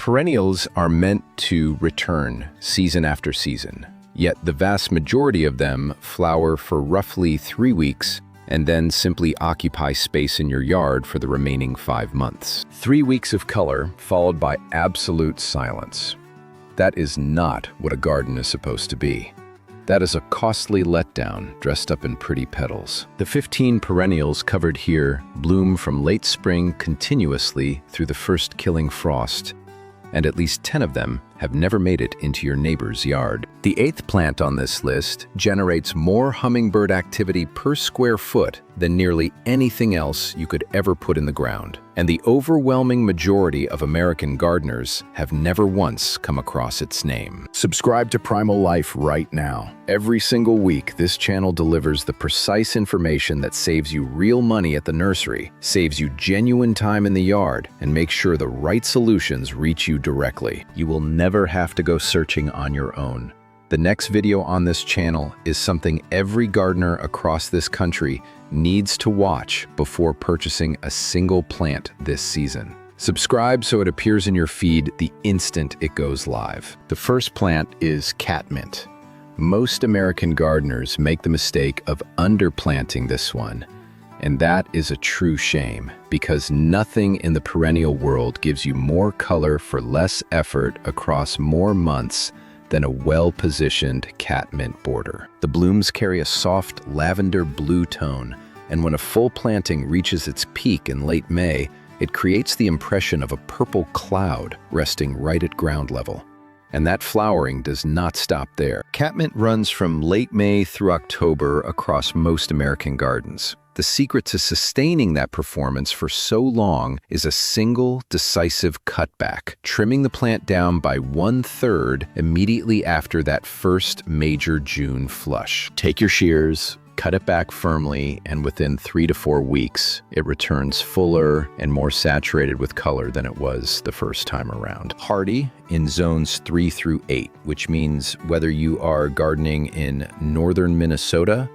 Perennials are meant to return season after season, yet the vast majority of them flower for roughly 3 weeks and then simply occupy space in your yard for the remaining 5 months. 3 weeks of color followed by absolute silence. That is not what a garden is supposed to be. That is a costly letdown dressed up in pretty petals. The 15 perennials covered here bloom from late spring continuously through the first killing frost, and at least 10 of them have never made it into your neighbor's yard. The 8th plant on this list generates more hummingbird activity per square foot than nearly anything else you could ever put in the ground. And the overwhelming majority of American gardeners have never once come across its name. Subscribe to Primal Life right now. Every single week, this channel delivers the precise information that saves you real money at the nursery, saves you genuine time in the yard, and makes sure the right solutions reach you directly. You will never have to go searching on your own. The next video on this channel is something every gardener across this country needs to watch before purchasing a single plant this season. Subscribe so it appears in your feed the instant it goes live. The first plant is catmint. Most American gardeners make the mistake of underplanting this one, and that is a true shame, because nothing in the perennial world gives you more color for less effort across more months than a well-positioned catmint border. The blooms carry a soft lavender blue tone, and when a full planting reaches its peak in late May, it creates the impression of a purple cloud resting right at ground level. And that flowering does not stop there. Catmint runs from late May through October across most American gardens. The secret to sustaining that performance for so long is a single, decisive cutback, trimming the plant down by 1/3 immediately after that first major June flush. Take your shears, cut it back firmly, and within 3 to 4 weeks, it returns fuller and more saturated with color than it was the first time around. Hardy in zones 3 through 8, which means whether you are gardening in northern Minnesota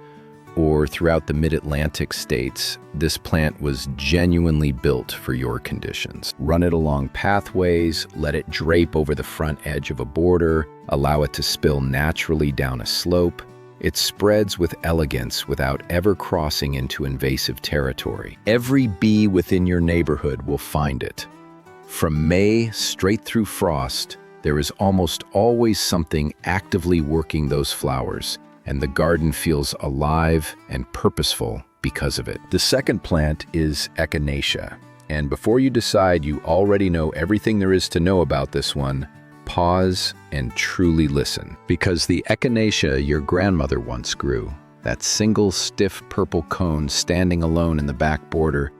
or throughout the mid-Atlantic states, this plant was genuinely built for your conditions. Run it along pathways, let it drape over the front edge of a border, allow it to spill naturally down a slope. It spreads with elegance without ever crossing into invasive territory. Every bee within your neighborhood will find it. From May straight through frost, there is almost always something actively working those flowers, and the garden feels alive and purposeful because of it. The second plant is echinacea, and before you decide you already know everything there is to know about this one, pause and truly listen, because the echinacea your grandmother once grew, that single stiff purple cone standing alone in the back border,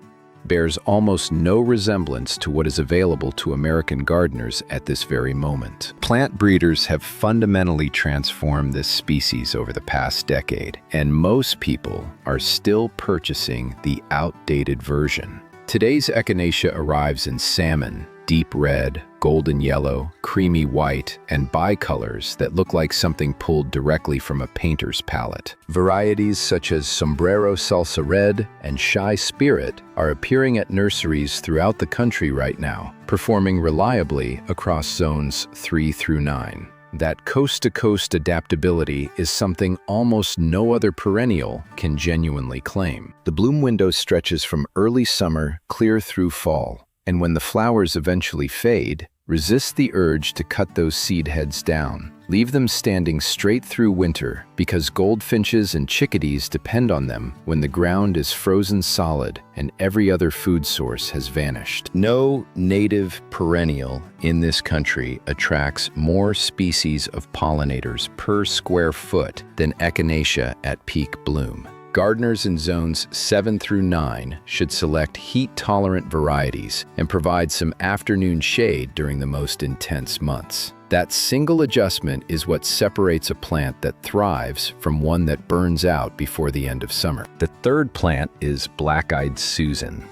bears almost no resemblance to what is available to American gardeners at this very moment. Plant breeders have fundamentally transformed this species over the past decade, and most people are still purchasing the outdated version. Today's echinacea arrives in salmon, deep red, golden yellow, creamy white, and bicolors that look like something pulled directly from a painter's palette. Varieties such as Sombrero Salsa Red and Shy Spirit are appearing at nurseries throughout the country right now, performing reliably across zones 3 through 9. That coast-to-coast adaptability is something almost no other perennial can genuinely claim. The bloom window stretches from early summer clear through fall, and when the flowers eventually fade, resist the urge to cut those seed heads down. Leave them standing straight through winter, because goldfinches and chickadees depend on them when the ground is frozen solid and every other food source has vanished. No native perennial in this country attracts more species of pollinators per square foot than echinacea at peak bloom. Gardeners in zones 7 through 9 should select heat-tolerant varieties and provide some afternoon shade during the most intense months. That single adjustment is what separates a plant that thrives from one that burns out before the end of summer. The third plant is Black-Eyed Susan,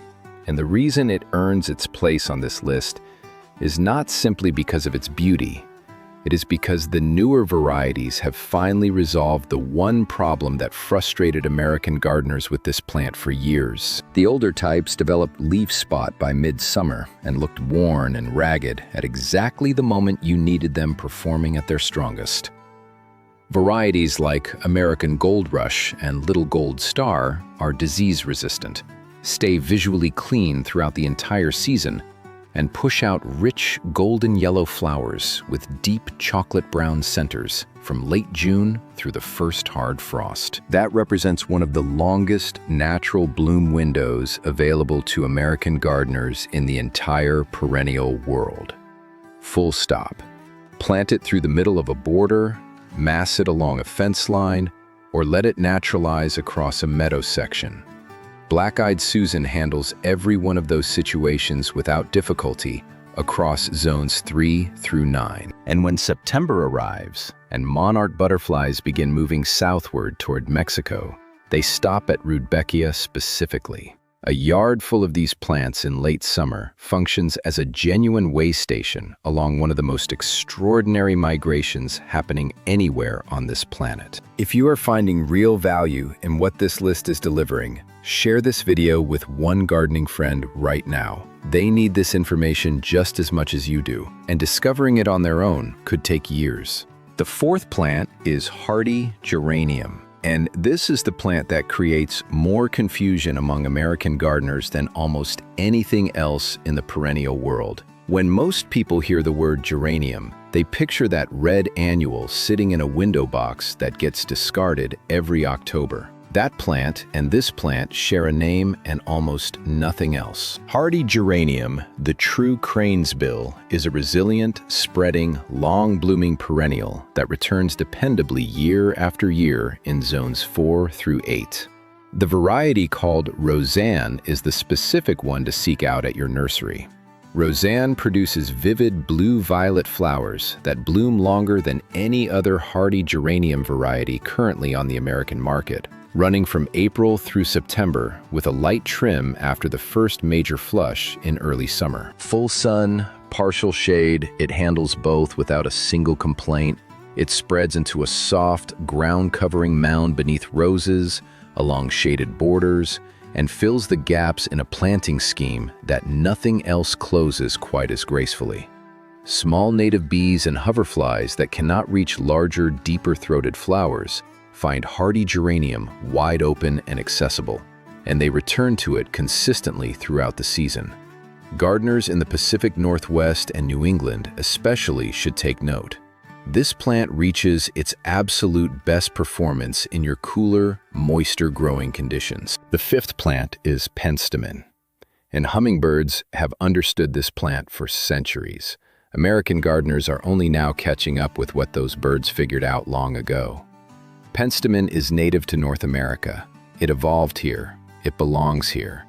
and the reason it earns its place on this list is not simply because of its beauty, It is because the newer varieties have finally resolved the one problem that frustrated American gardeners with this plant for years. The older types developed leaf spot by midsummer and looked worn and ragged at exactly the moment you needed them performing at their strongest. Varieties like American Gold Rush and Little Gold Star are disease-resistant, stay visually clean throughout the entire season, and push out rich golden yellow flowers with deep chocolate brown centers from late June through the first hard frost. That represents one of the longest natural bloom windows available to American gardeners in the entire perennial world. Full stop. Plant it through the middle of a border, mass it along a fence line, or let it naturalize across a meadow section. Black-Eyed Susan handles every one of those situations without difficulty across zones 3 through 9. And when September arrives and monarch butterflies begin moving southward toward Mexico, they stop at Rudbeckia specifically. A yard full of these plants in late summer functions as a genuine way station along one of the most extraordinary migrations happening anywhere on this planet. If you are finding real value in what this list is delivering, share this video with one gardening friend right now. They need this information just as much as you do, and discovering it on their own could take years. The fourth plant is hardy geranium. And this is the plant that creates more confusion among American gardeners than almost anything else in the perennial world. When most people hear the word geranium, they picture that red annual sitting in a window box that gets discarded every October. That plant and this plant share a name and almost nothing else. Hardy geranium, the true crane's bill, is a resilient, spreading, long-blooming perennial that returns dependably year after year in zones 4 through 8. The variety called Roseanne is the specific one to seek out at your nursery. Roseanne produces vivid blue-violet flowers that bloom longer than any other hardy geranium variety currently on the American market, running from April through September with a light trim after the first major flush in early summer. Full sun, partial shade, it handles both without a single complaint. It spreads into a soft, ground-covering mound beneath roses, along shaded borders, and fills the gaps in a planting scheme that nothing else closes quite as gracefully. Small native bees and hoverflies that cannot reach larger, deeper-throated flowers find hardy geranium wide open and accessible, and they return to it consistently throughout the season. Gardeners in the Pacific Northwest and New England especially should take note. This plant reaches its absolute best performance in your cooler, moister growing conditions. The fifth plant is penstemon, and hummingbirds have understood this plant for centuries. American gardeners are only now catching up with what those birds figured out long ago. Penstemon is native to North America. It evolved here, it belongs here,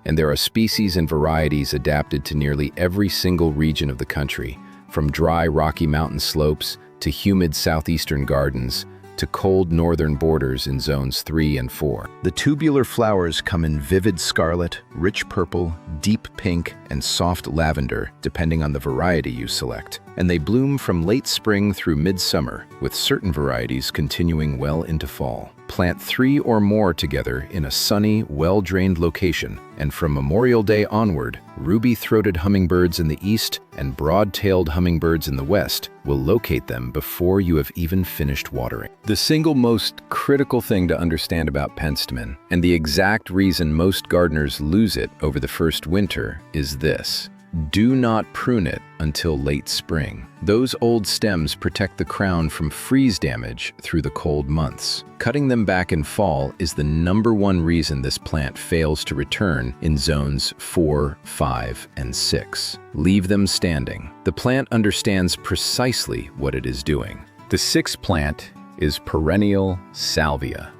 and there are species and varieties adapted to nearly every single region of the country, from dry Rocky Mountain slopes to humid southeastern gardens to cold northern borders in zones 3 and 4. The tubular flowers come in vivid scarlet, rich purple, deep pink, and soft lavender, depending on the variety you select. And they bloom from late spring through midsummer, with certain varieties continuing well into fall. Plant 3 or more together in a sunny, well-drained location, and from Memorial Day onward, ruby-throated hummingbirds in the east and broad-tailed hummingbirds in the west will locate them before you have even finished watering. The single most critical thing to understand about penstemon, and the exact reason most gardeners lose it over the first winter, is this: do not prune it until late spring. Those old stems protect the crown from freeze damage through the cold months. Cutting them back in fall is the #1 reason this plant fails to return in zones 4, 5, and 6. Leave them standing. The plant understands precisely what it is doing. The sixth plant is perennial salvia.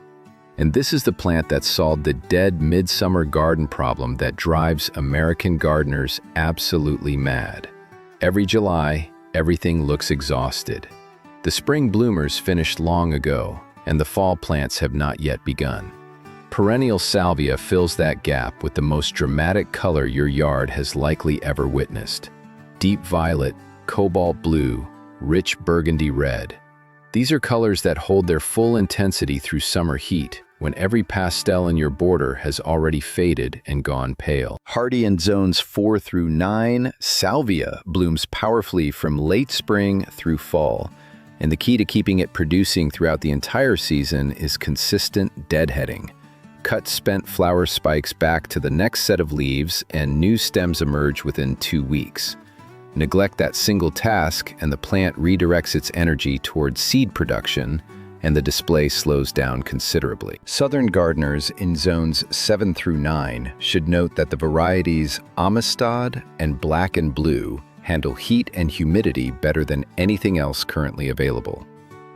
And this is the plant that solved the dead midsummer garden problem that drives American gardeners absolutely mad. Every July, everything looks exhausted. The spring bloomers finished long ago, and the fall plants have not yet begun. Perennial salvia fills that gap with the most dramatic color your yard has likely ever witnessed. Deep violet, cobalt blue, rich burgundy red. These are colors that hold their full intensity through summer heat, when every pastel in your border has already faded and gone pale. Hardy in zones 4 through 9, salvia blooms powerfully from late spring through fall, and the key to keeping it producing throughout the entire season is consistent deadheading. Cut spent flower spikes back to the next set of leaves, and new stems emerge within 2 weeks. Neglect that single task, and the plant redirects its energy towards seed production, and the display slows down considerably. Southern gardeners in zones 7 through 9 should note that the varieties Amistad and Black and Blue handle heat and humidity better than anything else currently available.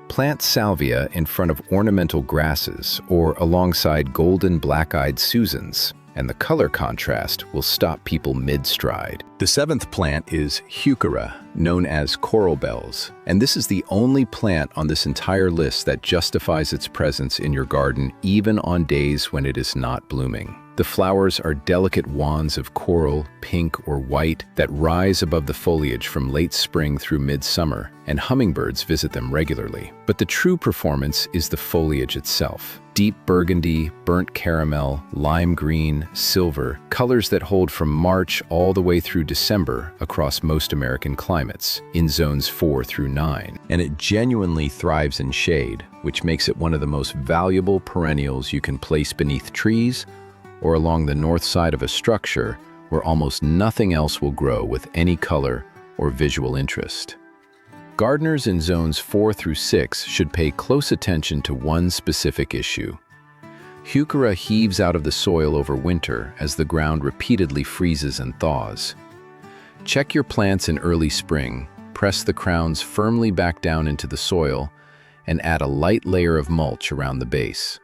Plant salvia in front of ornamental grasses or alongside golden black-eyed Susans, and the color contrast will stop people mid-stride. The seventh plant is Heuchera, known as coral bells, and this is the only plant on this entire list that justifies its presence in your garden even on days when it is not blooming. The flowers are delicate wands of coral, pink or white, that rise above the foliage from late spring through midsummer, and hummingbirds visit them regularly. But the true performance is the foliage itself. Deep burgundy, burnt caramel, lime green, silver, colors that hold from March all the way through December across most American climates, in zones 4 through 9. And it genuinely thrives in shade, which makes it one of the most valuable perennials you can place beneath trees or along the north side of a structure where almost nothing else will grow with any color or visual interest. Gardeners in zones 4 through 6 should pay close attention to one specific issue. Heuchera heaves out of the soil over winter as the ground repeatedly freezes and thaws. Check your plants in early spring, press the crowns firmly back down into the soil, and add a light layer of mulch around the base.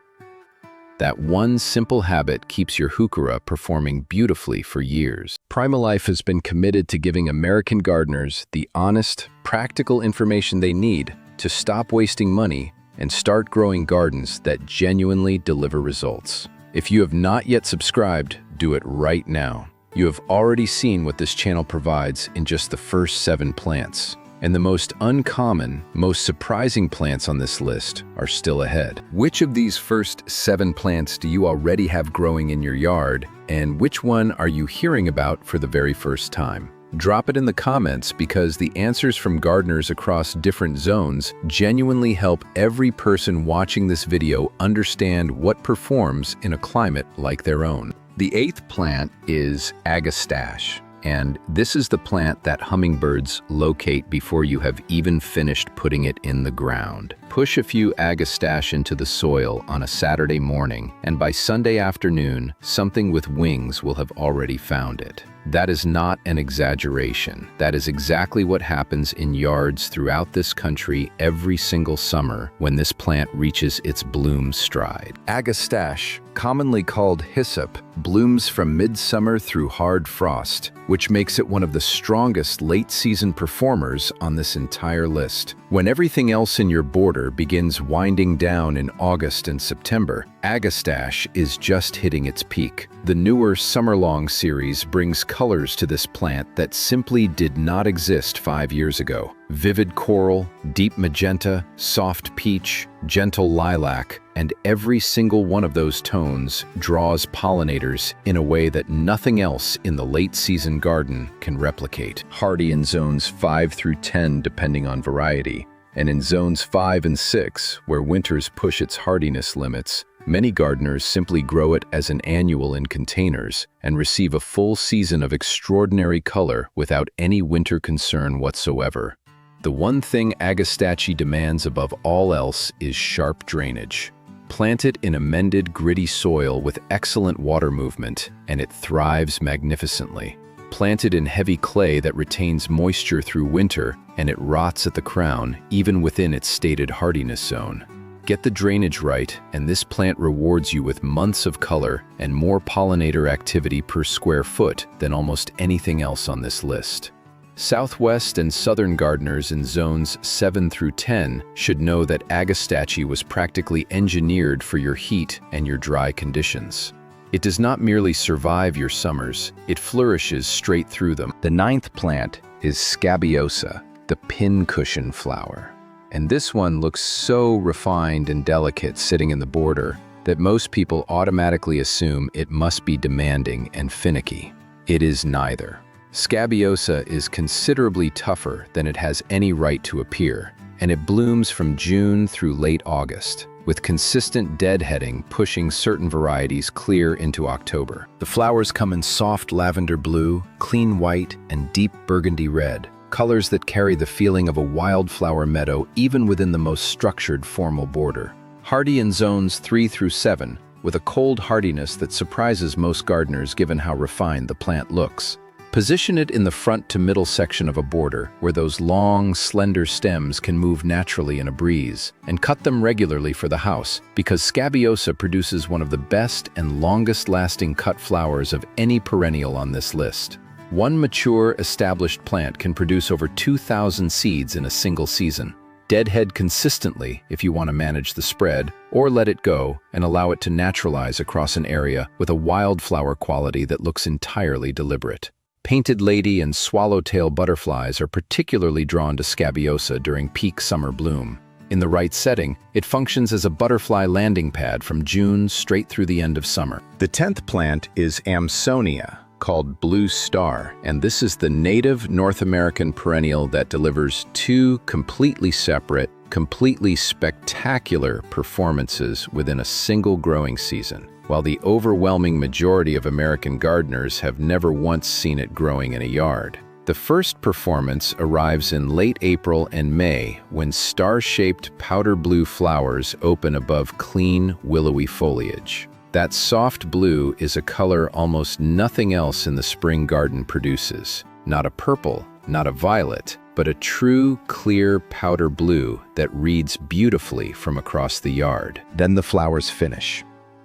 That one simple habit keeps your Heuchera performing beautifully for years. Primalife has been committed to giving American gardeners the honest, practical information they need to stop wasting money and start growing gardens that genuinely deliver results. If you have not yet subscribed, do it right now. You have already seen what this channel provides in just the first 7 plants. And the most uncommon, most surprising plants on this list are still ahead. Which of these first 7 plants do you already have growing in your yard, and which one are you hearing about for the very first time? Drop it in the comments, because the answers from gardeners across different zones genuinely help every person watching this video understand what performs in a climate like their own. The 8th plant is Agastache. And this is the plant that hummingbirds locate before you have even finished putting it in the ground. Push a few Agastache into the soil on a Saturday morning, and by Sunday afternoon, something with wings will have already found it. That is not an exaggeration. That is exactly what happens in yards throughout this country every single summer when this plant reaches its bloom stride. Agastache, commonly called hyssop, blooms from midsummer through hard frost, which makes it one of the strongest late-season performers on this entire list. When everything else in your border begins winding down in August and September, Agastache is just hitting its peak. The newer Summerlong series brings colors to this plant that simply did not exist 5 years ago. Vivid coral, deep magenta, soft peach, gentle lilac, and every single one of those tones draws pollinators in a way that nothing else in the late-season garden can replicate. Hardy in zones 5 through 10 depending on variety, and in zones 5 and 6, where winters push its hardiness limits, many gardeners simply grow it as an annual in containers and receive a full season of extraordinary color without any winter concern whatsoever. The one thing Agastache demands above all else is sharp drainage. Plant it in amended, gritty soil with excellent water movement, and it thrives magnificently. Plant it in heavy clay that retains moisture through winter, and it rots at the crown, even within its stated hardiness zone. Get the drainage right, and this plant rewards you with months of color and more pollinator activity per square foot than almost anything else on this list. Southwest and southern gardeners in zones 7 through 10 should know that Agastache was practically engineered for your heat and your dry conditions. It does not merely survive your summers, it flourishes straight through them. The 9th plant is Scabiosa, the pincushion flower. And this one looks so refined and delicate sitting in the border that most people automatically assume it must be demanding and finicky. It is neither. Scabiosa is considerably tougher than it has any right to appear, and it blooms from June through late August, with consistent deadheading pushing certain varieties clear into October. The flowers come in soft lavender blue, clean white, and deep burgundy red, colors that carry the feeling of a wildflower meadow even within the most structured formal border. Hardy in zones 3 through 7, with a cold hardiness that surprises most gardeners given how refined the plant looks. Position it in the front to middle section of a border where those long, slender stems can move naturally in a breeze, and cut them regularly for the house because Scabiosa produces one of the best and longest-lasting cut flowers of any perennial on this list. One mature, established plant can produce over 2,000 seeds in a single season. Deadhead consistently if you want to manage the spread, or let it go and allow it to naturalize across an area with a wildflower quality that looks entirely deliberate. Painted lady and swallowtail butterflies are particularly drawn to Scabiosa during peak summer bloom. In the right setting, it functions as a butterfly landing pad from June straight through the end of summer. The 10th plant is Amsonia, called Blue Star, and this is the native North American perennial that delivers two completely separate, completely spectacular performances within a single growing season, while the overwhelming majority of American gardeners have never once seen it growing in a yard. The first performance arrives in late April and May when star-shaped powder blue flowers open above clean, willowy foliage. That soft blue is a color almost nothing else in the spring garden produces. Not a purple, not a violet, but a true, clear powder blue that reads beautifully from across the yard. Then the flowers finish.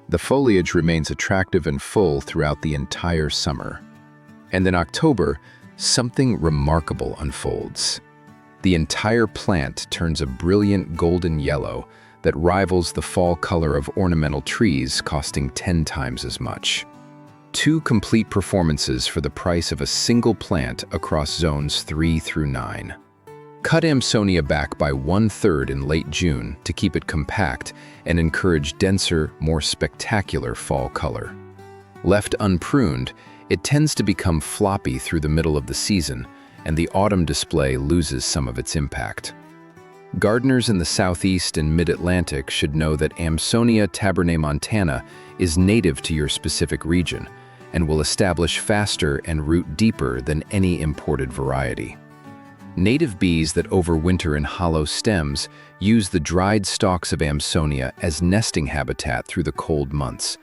The foliage remains attractive and full throughout the entire summer. And in October, something remarkable unfolds. The entire plant turns a brilliant golden yellow that rivals the fall color of ornamental trees costing 10 times as much. Two complete performances for the price of a single plant across zones 3 through 9. Cut Amsonia back by 1/3 in late June to keep it compact and encourage denser, more spectacular fall color. Left unpruned, it tends to become floppy through the middle of the season, and the autumn display loses some of its impact. Gardeners in the Southeast and Mid-Atlantic should know that Amsonia tabernaemontana is native to your specific region and will establish faster and root deeper than any imported variety. Native bees that overwinter in hollow stems use the dried stalks of Amsonia as nesting habitat through the cold months,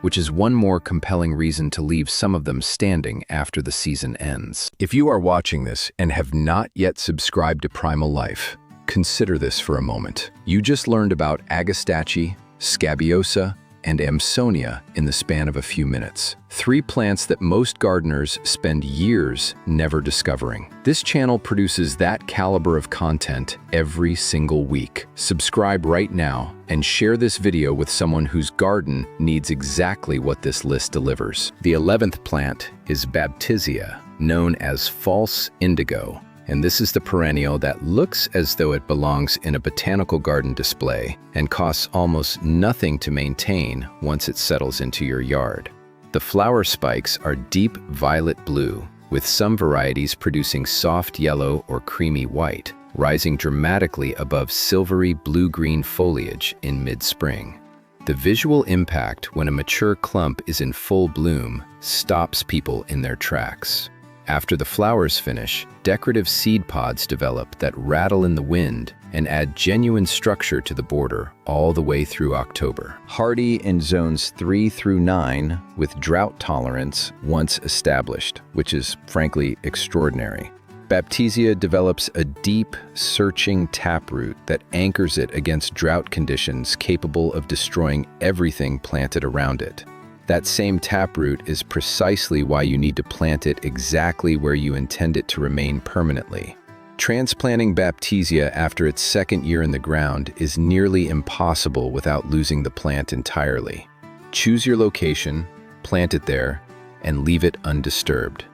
which is one more compelling reason to leave some of them standing after the season ends. If you are watching this and have not yet subscribed to Primal Life, consider this for a moment. You just learned about Agastache, Scabiosa, and Amsonia in the span of a few minutes. 3 plants that most gardeners spend years never discovering. This channel produces that caliber of content every single week. Subscribe right now and share this video with someone whose garden needs exactly what this list delivers. The 11th plant is Baptisia, known as false indigo. And this is the perennial that looks as though it belongs in a botanical garden display and costs almost nothing to maintain once it settles into your yard. The flower spikes are deep violet blue, with some varieties producing soft yellow or creamy white, rising dramatically above silvery blue-green foliage in mid-spring. The visual impact when a mature clump is in full bloom stops people in their tracks. After the flowers finish, decorative seed pods develop that rattle in the wind and add genuine structure to the border all the way through October. Hardy in zones 3 through 9 with drought tolerance once established, which is frankly extraordinary. Baptisia develops a deep, searching taproot that anchors it against drought conditions capable of destroying everything planted around it. That same taproot is precisely why you need to plant it exactly where you intend it to remain permanently. Transplanting Baptisia after its second year in the ground is nearly impossible without losing the plant entirely. Choose your location, plant it there, and leave it undisturbed.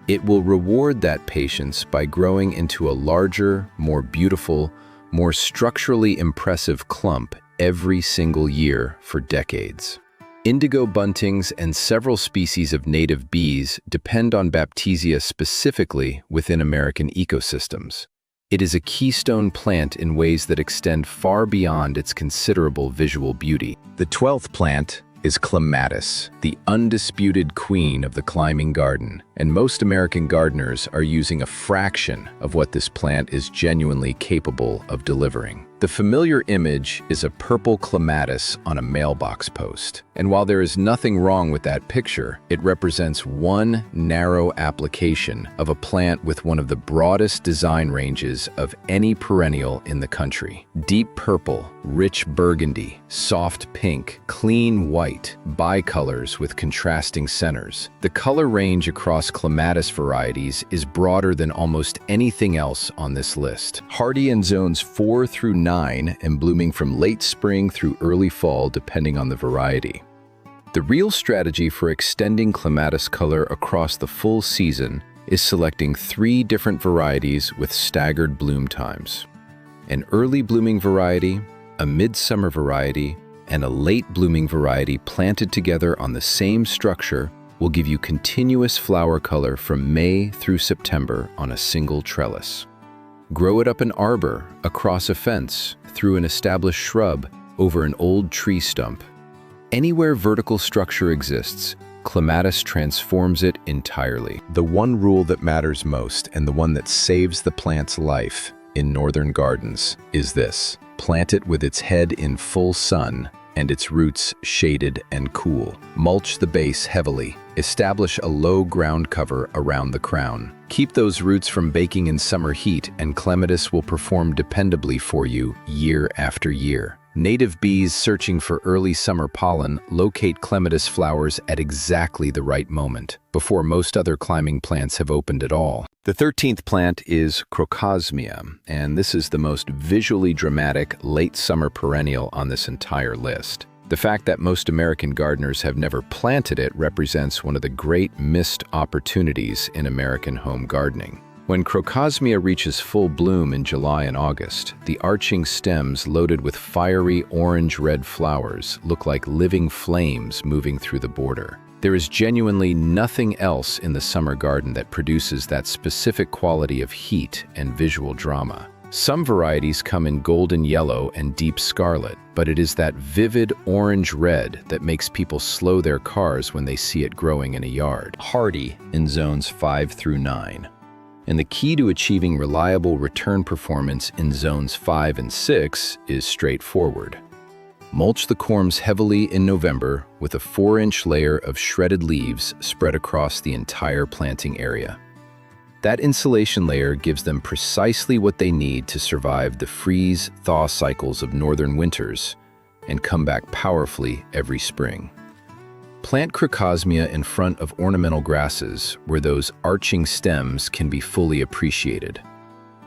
It will reward that patience by growing into a larger, more beautiful, more structurally impressive clump every single year for decades. Indigo buntings and several species of native bees depend on Baptisia specifically within American ecosystems. It is a keystone plant in ways that extend far beyond its considerable visual beauty. The 12th plant is clematis, the undisputed queen of the climbing garden, and most American gardeners are using a fraction of what this plant is genuinely capable of delivering. The familiar image is a purple clematis on a mailbox post. And while there is nothing wrong with that picture, it represents one narrow application of a plant with one of the broadest design ranges of any perennial in the country. Deep purple, rich burgundy, soft pink, clean white, bicolors with contrasting centers. The color range across clematis varieties is broader than almost anything else on this list. Hardy in zones 4 through 9 and blooming from late spring through early fall depending on the variety. The real strategy for extending clematis color across the full season is selecting 3 different varieties with staggered bloom times. An early blooming variety, a midsummer variety, and a late blooming variety planted together on the same structure will give you continuous flower color from May through September on a single trellis. Grow it up an arbor, across a fence, through an established shrub, over an old tree stump. Anywhere vertical structure exists, clematis transforms it entirely. The one rule that matters most, and the one that saves the plant's life in northern gardens, is this: plant it with its head in full sun and its roots shaded and cool. Mulch the base heavily. Establish a low ground cover around the crown. Keep those roots from baking in summer heat, and clematis will perform dependably for you year after year. Native bees searching for early summer pollen locate clematis flowers at exactly the right moment, before most other climbing plants have opened at all. The 13th plant is crocosmia, and this is the most visually dramatic late summer perennial on this entire list. The fact that most American gardeners have never planted it represents one of the great missed opportunities in American home gardening. When crocosmia reaches full bloom in July and August, the arching stems loaded with fiery orange-red flowers look like living flames moving through the border. There is genuinely nothing else in the summer garden that produces that specific quality of heat and visual drama. Some varieties come in golden yellow and deep scarlet, but it is that vivid orange-red that makes people slow their cars when they see it growing in a yard. Hardy in zones 5 through 9. And the key to achieving reliable return performance in zones 5 and 6 is straightforward. Mulch the corms heavily in November with a 4-inch layer of shredded leaves spread across the entire planting area. That insulation layer gives them precisely what they need to survive the freeze-thaw cycles of northern winters and come back powerfully every spring. Plant crocosmia in front of ornamental grasses where those arching stems can be fully appreciated,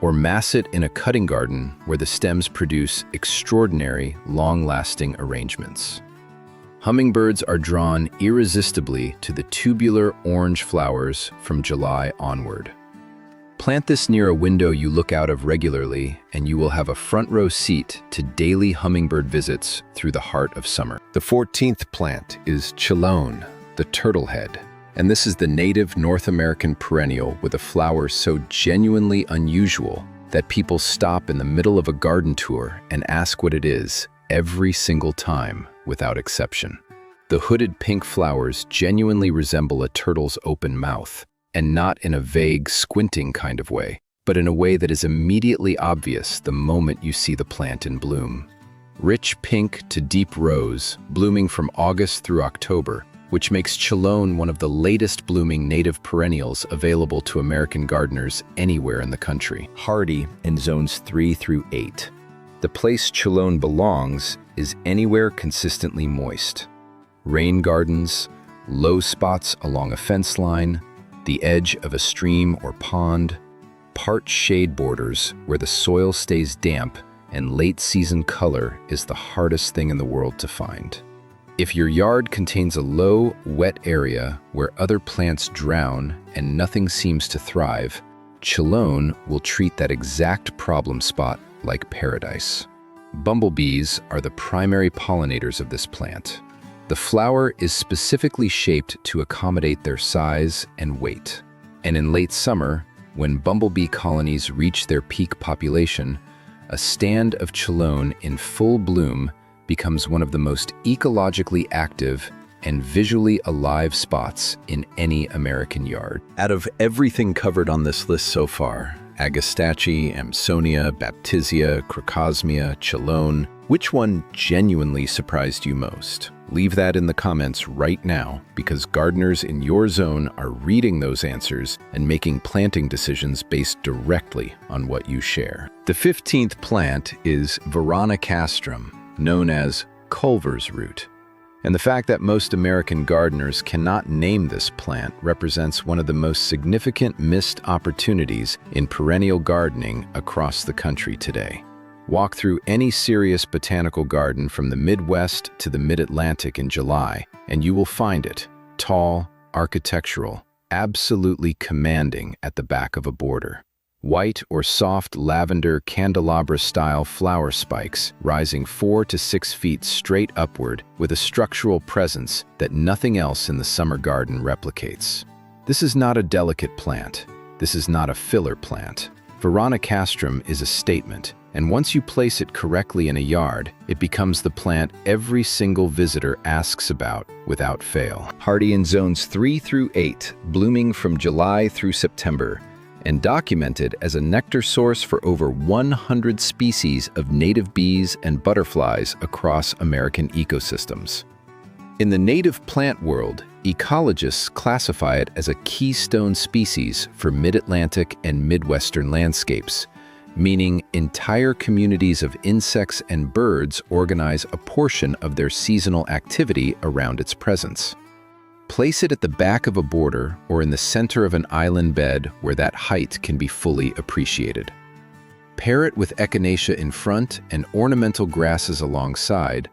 or mass it in a cutting garden where the stems produce extraordinary, long-lasting arrangements. Hummingbirds are drawn irresistibly to the tubular orange flowers from July onward. Plant this near a window you look out of regularly, and you will have a front-row seat to daily hummingbird visits through the heart of summer. The 14th plant is chelone, the turtlehead, and this is the native North American perennial with a flower so genuinely unusual that people stop in the middle of a garden tour and ask what it is every single time, without exception. The hooded pink flowers genuinely resemble a turtle's open mouth, and not in a vague, squinting kind of way, but in a way that is immediately obvious the moment you see the plant in bloom. Rich pink to deep rose, blooming from August through October, which makes chelone one of the latest blooming native perennials available to American gardeners anywhere in the country. Hardy in zones 3 through 8. The place chelone belongs is anywhere consistently moist. Rain gardens, low spots along a fence line, the edge of a stream or pond, parched shade borders where the soil stays damp and late-season color is the hardest thing in the world to find. If your yard contains a low, wet area where other plants drown and nothing seems to thrive, Chelone will treat that exact problem spot like paradise. Bumblebees are the primary pollinators of this plant. The flower is specifically shaped to accommodate their size and weight. And in late summer, when bumblebee colonies reach their peak population, a stand of Chelone in full bloom becomes one of the most ecologically active and visually alive spots in any American yard. Out of everything covered on this list so far, Agastache, Amsonia, Baptisia, Crocosmia, Chelone, which one genuinely surprised you most? Leave that in the comments right now, because gardeners in your zone are reading those answers and making planting decisions based directly on what you share. The 15th plant is Veronicastrum, known as Culver's root. And the fact that most American gardeners cannot name this plant represents one of the most significant missed opportunities in perennial gardening across the country today. Walk through any serious botanical garden from the Midwest to the Mid-Atlantic in July, and you will find it, tall, architectural, absolutely commanding at the back of a border. White or soft lavender candelabra-style flower spikes rising 4 to 6 feet straight upward with a structural presence that nothing else in the summer garden replicates. This is not a delicate plant. This is not a filler plant. Veronicastrum is a statement, and once you place it correctly in a yard, it becomes the plant every single visitor asks about without fail. Hardy in zones 3 through 8, blooming from July through September, and documented as a nectar source for over 100 species of native bees and butterflies across American ecosystems. In the native plant world, ecologists classify it as a keystone species for mid-Atlantic and Midwestern landscapes, meaning entire communities of insects and birds organize a portion of their seasonal activity around its presence. Place it at the back of a border or in the center of an island bed where that height can be fully appreciated. Pair it with echinacea in front and ornamental grasses alongside,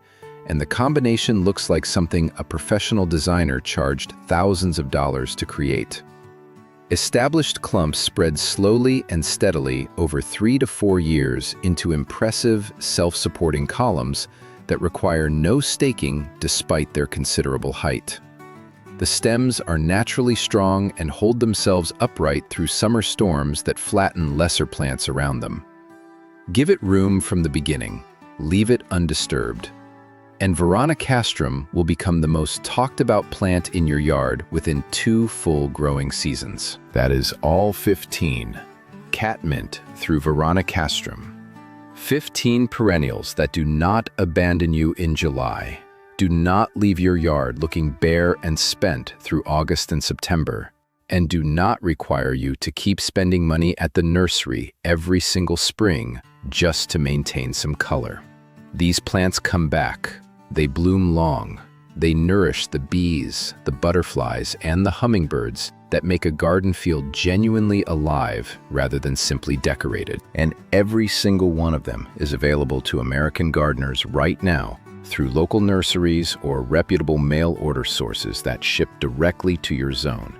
and the combination looks like something a professional designer charged thousands of dollars to create. Established clumps spread slowly and steadily over 3 to 4 years into impressive, self-supporting columns that require no staking despite their considerable height. The stems are naturally strong and hold themselves upright through summer storms that flatten lesser plants around them. Give it room from the beginning, leave it undisturbed, and Veronicastrum will become the most talked about plant in your yard within 2 full growing seasons. That is all 15. Catmint through Veronicastrum. 15 perennials that do not abandon you in July. Do not leave your yard looking bare and spent through August and September, and do not require you to keep spending money at the nursery every single spring just to maintain some color. These plants come back. They bloom long. They nourish the bees, the butterflies, and the hummingbirds that make a garden feel genuinely alive rather than simply decorated. And every single one of them is available to American gardeners right now through local nurseries or reputable mail-order sources that ship directly to your zone.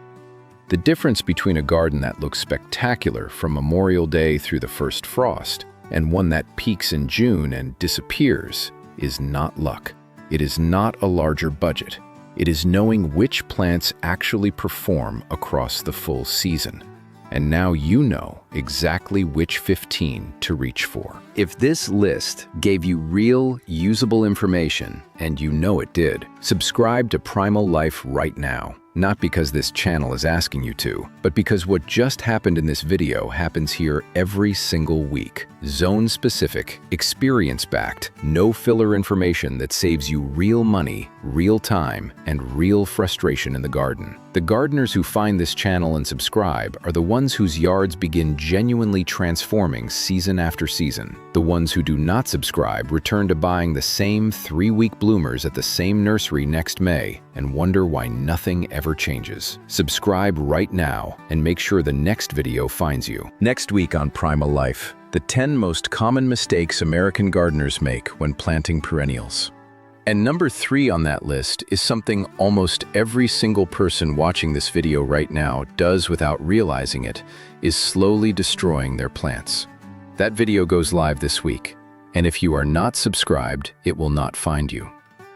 The difference between a garden that looks spectacular from Memorial Day through the first frost and one that peaks in June and disappears is not luck. It is not a larger budget. It is knowing which plants actually perform across the full season. And now you know exactly which 15 to reach for. If this list gave you real, usable information, and you know it did, subscribe to Primal Life right now. Not because this channel is asking you to, but because what just happened in this video happens here every single week. Zone-specific, experience-backed, no-filler information that saves you real money, real time, and real frustration in the garden. The gardeners who find this channel and subscribe are the ones whose yards begin genuinely transforming season after season. The ones who do not subscribe return to buying the same 3-week bloomers at the same nursery next May and wonder why nothing ever changes. Subscribe right now and make sure the next video finds you. Next week on Primal Life, the 10 most common mistakes American gardeners make when planting perennials. And number 3 on that list is something almost every single person watching this video right now does without realizing it, is slowly destroying their plants. That video goes live this week, and if you are not subscribed, it will not find you.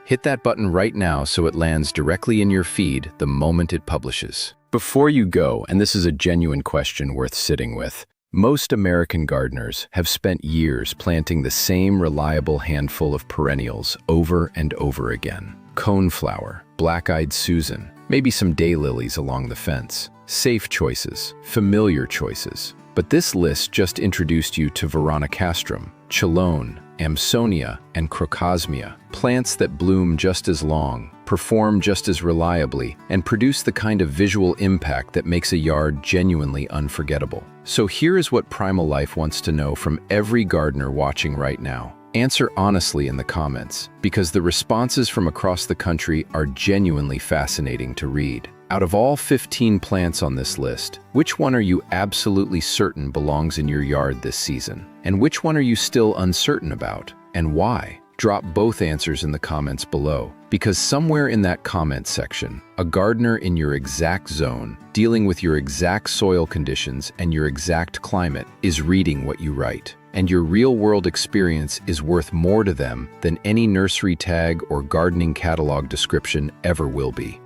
Hit that button right now so it lands directly in your feed the moment it publishes. Before you go, and this is a genuine question worth sitting with, most American gardeners have spent years planting the same reliable handful of perennials over and over again. Coneflower, black-eyed Susan, maybe some daylilies along the fence. Safe choices, familiar choices. But this list just introduced you to Veronicastrum, Chelone, Amsonia, and Crocosmia, plants that bloom just as long, perform just as reliably, and produce the kind of visual impact that makes a yard genuinely unforgettable. So here is what Primal Life wants to know from every gardener watching right now. Answer honestly in the comments, because the responses from across the country are genuinely fascinating to read. Out of all 15 plants on this list, which one are you absolutely certain belongs in your yard this season? And which one are you still uncertain about? And why? Drop both answers in the comments below, because somewhere in that comment section, a gardener in your exact zone, dealing with your exact soil conditions and your exact climate, is reading what you write. And your real-world experience is worth more to them than any nursery tag or gardening catalog description ever will be.